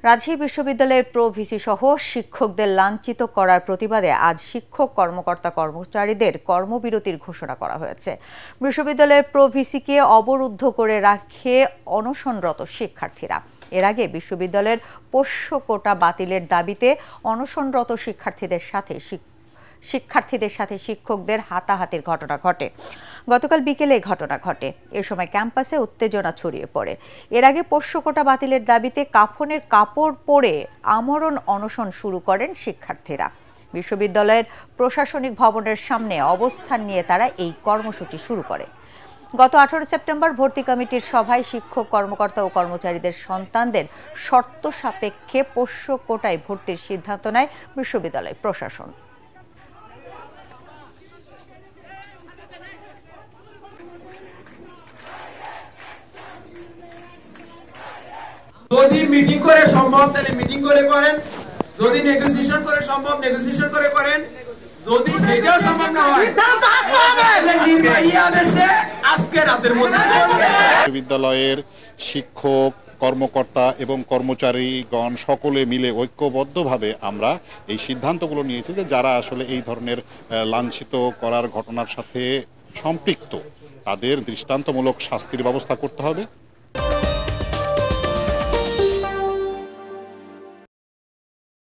রাজশাহী বিশ্ববিদ্যালয়ের pro VC সহ শিক্ষকদের লাঞ্ছিত করার প্রতিবাদে আজ শিক্ষক কর্মকর্তা কর্মচারীদের কর্মবিরতির ঘোষণা করা হয়েছে। বিশ্ববিদ্যালয়ের প্রো ভিসিকে অবরুদ্ধ করে রাখে অনশনরত শিক্ষার্থীরা। এর আগে বিশ্ববিদ্যালয়ের পোষ্য কোটা বাতিলের দাবিতে অনশনরত শিক্ষার্থীদের সাথে শিক্ষকদের হাতাহাতির ঘটনা ঘটে। গতকাল বিকেলে ঘটনা ঘটে। এ সময় ক্যাম্পাসে উত্তেজনা ছড়িয়ে পড়ে। এর আগে পোষ্য কোটা বাতিলের দাবিতে কাফনের কাপড় পরে আমরণ অনশন শুরু করেন শিক্ষার্থীরা। বিশ্ববিদ্যালয়ের প্রশাসনিক ভবনের সামনে অবস্থান নিয়ে তারা এই কর্মসূচি শুরু করে। গত 18 সেপ্টেম্বর ভর্তি কমিটির সভায় শিক্ষক কর্মকর্তা ও কর্মচারীদের সন্তানদের শর্ত সাপেক্ষে পোষ্য কোটায় ভর্তির সিদ্ধান্ত নেয় বিশ্ববিদ্যালয় প্রশাসন। যদি মিটিং করে সম্ভব তাহলে মিটিং করে করেন, যদি নেগোসিয়েশন করে সম্ভব নেগোসিয়েশন করে করেন, যদি সেটাও সম্ভব না হয় তাহলে নির্বাহী আদেশে আজকে রাতের মধ্যে বিশ্ববিদ্যালয়ের শিক্ষক কর্মকর্তা এবং কর্মচারীগণ সকলে মিলে ঐক্যবদ্ধভাবে আমরা এই সিদ্ধান্তগুলো নিয়েছি যে যারা আসলে এই ধরনের লাঞ্ছিত করার ঘটনার সাথে সম্পৃক্ত তাদের দৃষ্টান্তমূলক শাস্তির ব্যবস্থা করতে হবে।